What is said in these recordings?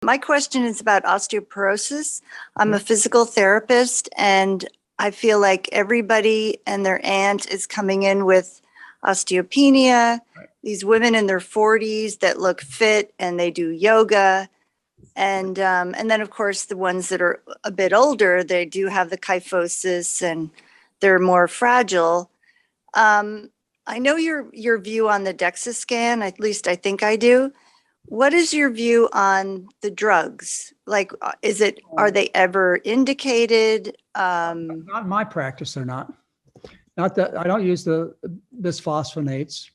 My question is about osteoporosis. I'm a physical therapist, and I feel like everybody and their aunt is coming in with osteopenia. Right. These women in their 40s that look fit and they do yoga. And then, of course, the ones that are a bit older, they do have the kyphosis and they're more fragile. I know your view on the DEXA scan, at least I think I do. What is your view on the drugs? Like, are they ever indicated? Not in my practice, they're not. Not that I don't use the bisphosphonates,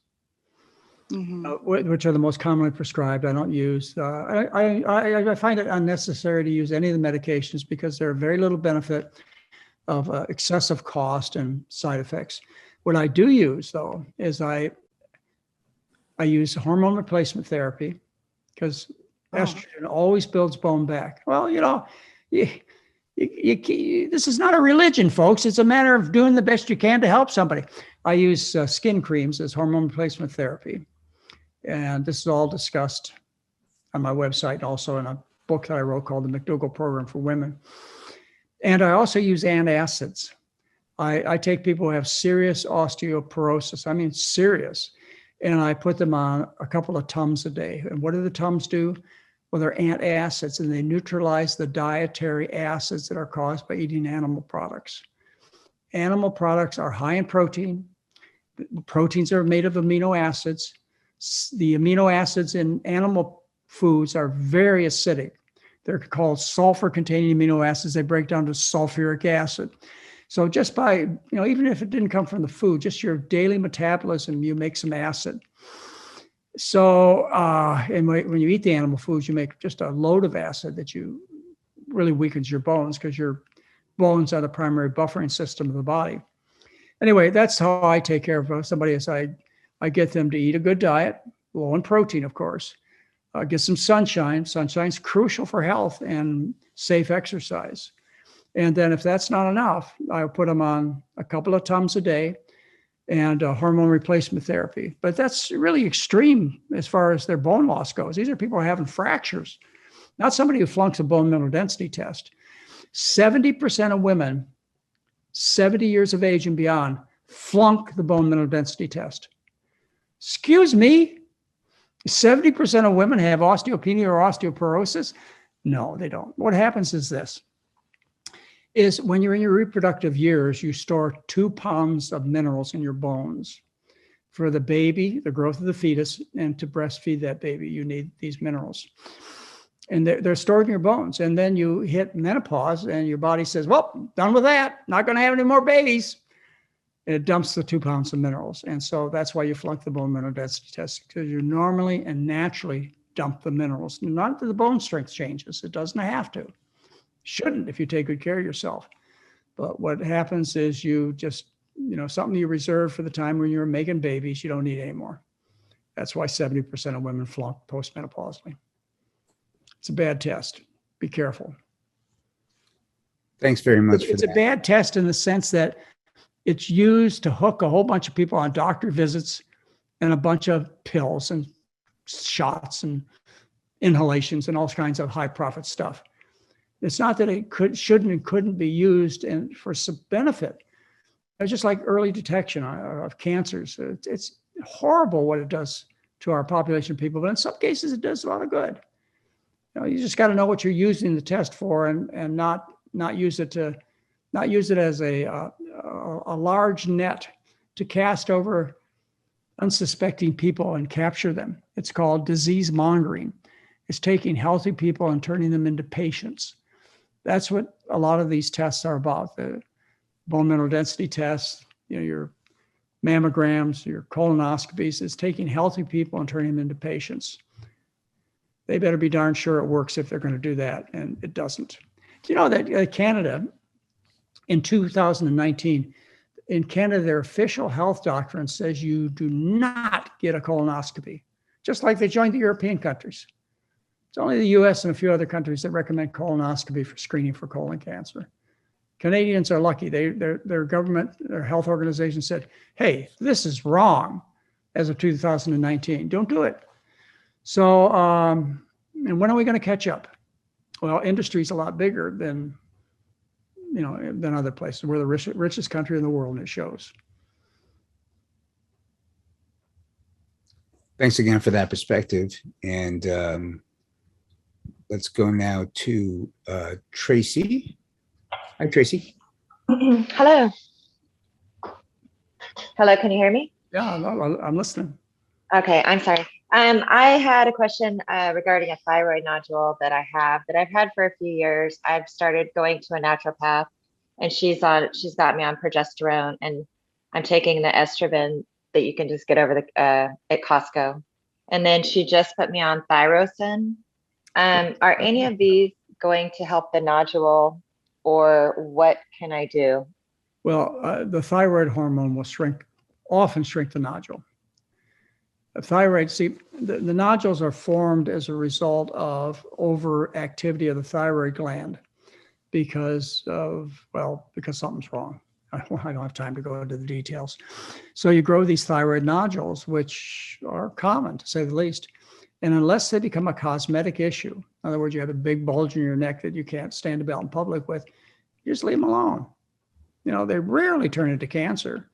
which are the most commonly prescribed. I don't use. I find it unnecessary to use any of the medications because there are very little benefit of excessive cost and side effects. What I do use, though, is I use hormone replacement therapy because estrogen always builds bone back. Well, this is not a religion, folks. It's a matter of doing the best you can to help somebody. I use skin creams as hormone replacement therapy. And this is all discussed on my website, also in a book that I wrote called The McDougall Program for Women. And I also use antacids. I take people who have serious osteoporosis, I mean serious, and I put them on a couple of Tums a day. And what do the Tums do? Well, they're antacids, and they neutralize the dietary acids that are caused by eating animal products. Animal products are high in protein. Proteins are made of amino acids. The amino acids in animal foods are very acidic. They're called sulfur-containing amino acids. They break down to sulfuric acid. So just by, even if it didn't come from the food, just your daily metabolism, you make some acid. So, and when you eat the animal foods, you make just a load of acid that really weakens your bones because your bones are the primary buffering system of the body. Anyway, that's how I take care of somebody is I get them to eat a good diet, low in protein, of course. Get some sunshine. Sunshine's crucial for health and safe exercise. And then if that's not enough, I'll put them on a couple of Tums a day and hormone replacement therapy. But that's really extreme as far as their bone loss goes. These are people having fractures, not somebody who flunks a bone mineral density test. 70% of women, 70 years of age and beyond, flunk the bone mineral density test. Excuse me? 70% of women have osteopenia or osteoporosis? No, they don't. What happens is this. Is when you're in your reproductive years, you store 2 pounds of minerals in your bones. For the baby, the growth of the fetus, and to breastfeed that baby, you need these minerals. And they're stored in your bones. And then you hit menopause and your body says, well, done with that. Not going to have any more babies. And it dumps the 2 pounds of minerals. And so that's why you flunk the bone mineral density test, because you normally and naturally dump the minerals. Not that the bone strength changes. It doesn't have to. Shouldn't if you take good care of yourself. But what happens is you just, something you reserve for the time when you're making babies, you don't need anymore. That's why 70% of women flunk postmenopausally. It's a bad test. Be careful. Thanks very much. It's a bad test in the sense that it's used to hook a whole bunch of people on doctor visits and a bunch of pills and shots and inhalations and all kinds of high profit stuff. It's not that it shouldn't and couldn't be used for some benefit. It's just like early detection of cancers. It's horrible what it does to our population of people, but in some cases it does a lot of good. You just got to know what you're using the test for, and not use it as a large net to cast over unsuspecting people and capture them. It's called disease mongering. It's taking healthy people and turning them into patients. That's what a lot of these tests are about. The bone mineral density tests, your mammograms, your colonoscopies, is taking healthy people and turning them into patients. They better be darn sure it works if they're going to do that, and it doesn't. Do you know that Canada, in 2019, in Canada, their official health doctrine says you do not get a colonoscopy, just like they joined the European countries. It's only the US and a few other countries that recommend colonoscopy for screening for colon cancer. Canadians are lucky. Their government, their health organization said, hey, this is wrong as of 2019. Don't do it. So, and when are we going to catch up? Well, industry is a lot bigger than, than other places. We're the richest country in the world, and it shows. Thanks again for that perspective. And let's go now to Tracy. Hi, Tracy. Hello. Hello, can you hear me? Yeah, I'm listening. Okay, I'm sorry. I had a question regarding a thyroid nodule that I've had for a few years. I've started going to a naturopath, and she's got me on progesterone, and I'm taking the estrogen that you can just get over the at Costco. And then she just put me on thyrosin. Are any of these going to help the nodule, or what can I do? Well, the thyroid hormone will often shrink the nodule. Thyroid, see, the nodules are formed as a result of overactivity of the thyroid gland because something's wrong. I don't have time to go into the details. So you grow these thyroid nodules, which are common to say the least. And unless they become a cosmetic issue, in other words, you have a big bulge in your neck that you can't stand about in public with, you just leave them alone. They rarely turn into cancer.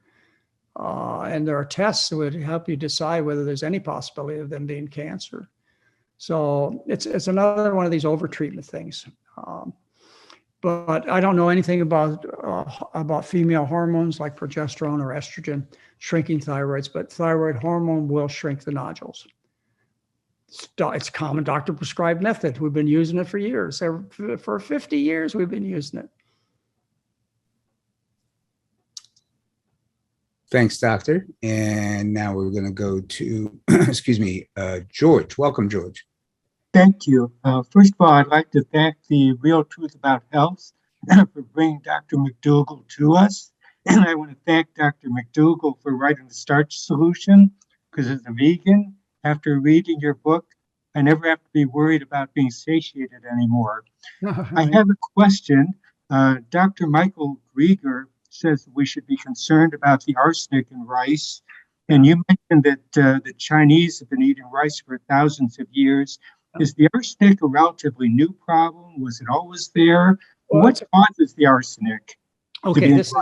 And there are tests that would help you decide whether there's any possibility of them being cancer. So it's another one of these overtreatment things. But I don't know anything about female hormones like progesterone or estrogen shrinking thyroids, but thyroid hormone will shrink the nodules. It's a common doctor prescribed method. We've been using it for years. For 50 years, we've been using it. Thanks, doctor. And now we're going to go to, George. Welcome, George. Thank you. First of all, I'd like to thank the Real Truth About Health for bringing Dr. McDougall to us. And I want to thank Dr. McDougall for writing the Starch Solution, because as a vegan, after reading your book, I never have to be worried about being satiated anymore. I have a question. Dr. Michael Grieger says that we should be concerned about the arsenic in rice. And you mentioned that the Chinese have been eating rice for thousands of years. Is the arsenic a relatively new problem? Was it always there? Well, what causes the arsenic? Okay, this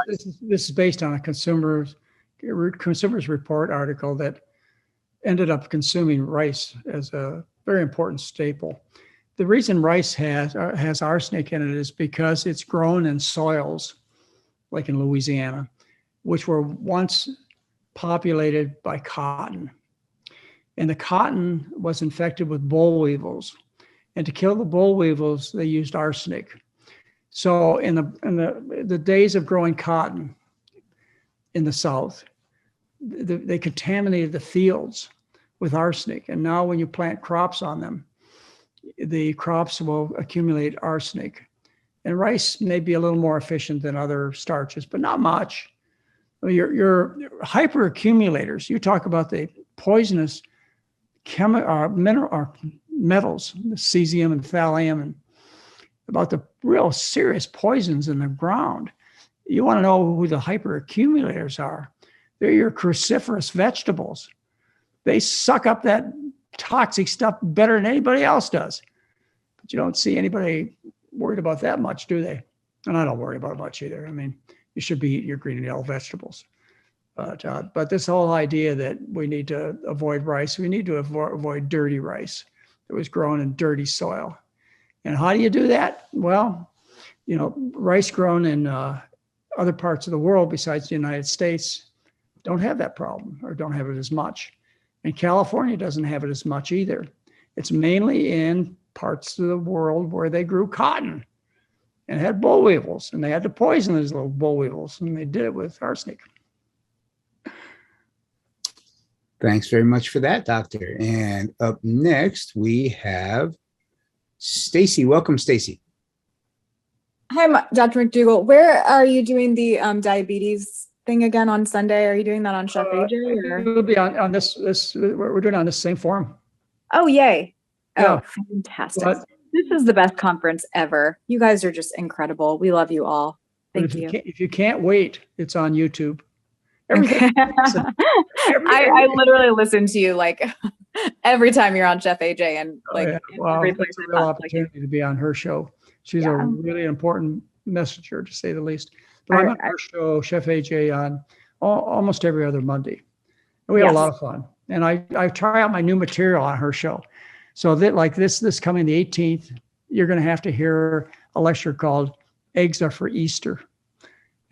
is based on a Consumers Report article that ended up consuming rice as a very important staple. The reason rice has arsenic in it is because it's grown in soils, like in Louisiana, which were once populated by cotton. And the cotton was infected with boll weevils. And to kill the boll weevils, they used arsenic. So in the days of growing cotton in the South, they contaminated the fields with arsenic. And now when you plant crops on them, the crops will accumulate arsenic. And rice may be a little more efficient than other starches, but not much. Your hyperaccumulators, you talk about the poisonous metals, the cesium and thallium, and about the real serious poisons in the ground. You want to know who the hyperaccumulators are. They're your cruciferous vegetables. They suck up that toxic stuff better than anybody else does. But you don't see anybody worried about that much, do they? And I don't worry about it much either. I mean, you should be eating your green and yellow vegetables. But this whole idea that we need to avoid rice, we need to avoid dirty rice that was grown in dirty soil. And how do you do that? Well, rice grown in other parts of the world besides the United States don't have that problem or don't have it as much. And California doesn't have it as much either. It's mainly in parts of the world where they grew cotton and had boll weevils, and they had to poison those little boll weevils, and they did it with arsenic. Thanks very much for that, doctor. And up next, we have Stacy. Welcome, Stacy. Hi, Dr. McDougall. Where are you doing the diabetes thing again on Sunday? Are you doing that on Chef AJ? Or? It'll be on this. We're doing it on the same forum. Oh, yay. Yeah. Oh, fantastic. This is the best conference ever. You guys are just incredible. We love you all. Thank you. If you can't wait, it's on YouTube. Everything. I literally listen to you like every time you're on Chef AJ, and like Oh, yeah. Wow, every it's place a I real possibly can. opportunity to be on her show. She's a Yeah. really important messenger, to say the least. But I'm on her show, Chef AJ, on almost every other Monday. And we have a lot of fun. And I try out my new material on her show. So that, like this coming the 18th, you're going to have to hear a lecture called "Eggs Are for Easter."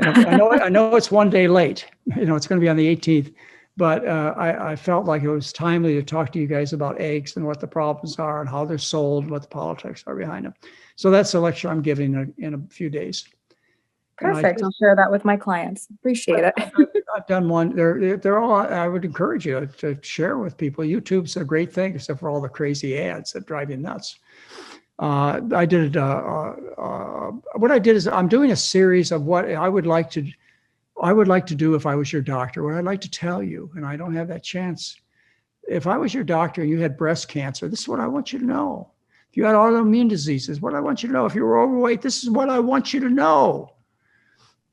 And I know it's one day late. It's going to be on the 18th. But I felt like it was timely to talk to you guys about eggs and what the problems are and how they're sold and what the politics are behind them. So that's a lecture I'm giving in a few days. Perfect. I'll share that with my clients. Appreciate it. I've done one. They're all. I would encourage you to share with people. YouTube's a great thing, except for all the crazy ads that drive you nuts. I did. What I did is I'm doing a series of what I would like to do if I was your doctor, what I'd like to tell you, and I don't have that chance. If I was your doctor and you had breast cancer, this is what I want you to know. If you had autoimmune diseases, what I want you to know. If you were overweight, this is what I want you to know.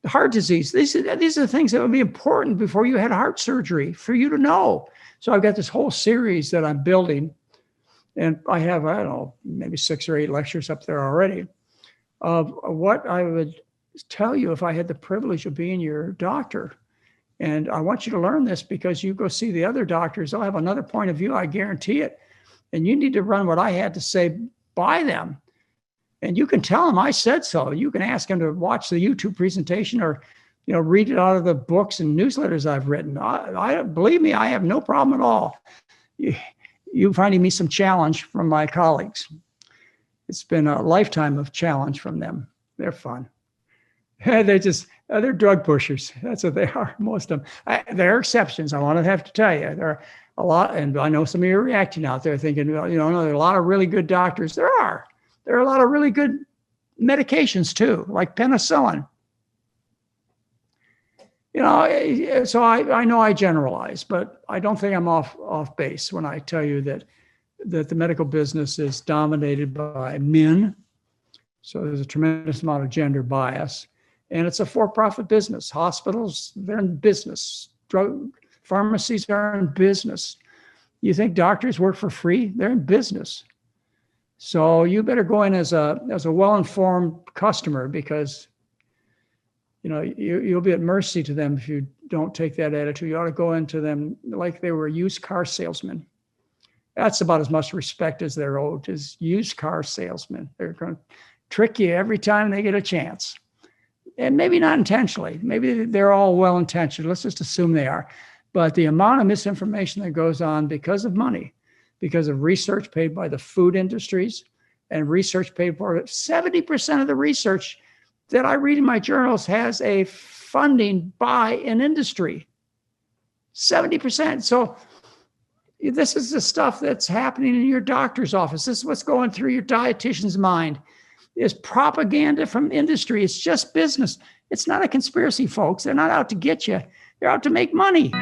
Heart disease, these are the things that would be important before you had heart surgery for you to know. So I've got this whole series that I'm building, and I have, I don't know, maybe 6 or 8 lectures up there already of what I would tell you if I had the privilege of being your doctor. And I want you to learn this because you go see the other doctors, they'll have another point of view, I guarantee it. And you need to run what I had to say by them. And you can tell them I said so. You can ask them to watch the YouTube presentation or, read it out of the books and newsletters I've written. I believe me, I have no problem at all. You finding me some challenge from my colleagues. It's been a lifetime of challenge from them. They're fun. They're drug pushers. That's what they are, most of them. There are exceptions. I want to have to tell you, there are a lot, and I know some of you are reacting out there thinking, well, there are a lot of really good doctors. There are a lot of really good medications too, like penicillin. So I know I generalize, but I don't think I'm off base when I tell you that the medical business is dominated by men. So there's a tremendous amount of gender bias. And it's a for-profit business. Hospitals, they're in business. Drug pharmacies are in business. You think doctors work for free? They're in business. So you better go in as a well-informed customer, because you'll be at mercy to them if you don't take that attitude. You ought to go into them like they were used car salesmen. That's about as much respect as they're owed, as used car salesmen. They're going to trick you every time they get a chance. And maybe not intentionally. Maybe they're all well-intentioned. Let's just assume they are. But the amount of misinformation that goes on because of money, because of research paid by the food industries and research paid for 70% of the research that I read in my journals has a funding by an industry. 70%. So this is the stuff that's happening in your doctor's office. This is what's going through your dietitian's mind. Is propaganda from industry. It's just business. It's not a conspiracy, folks. They're not out to get you. They're out to make money.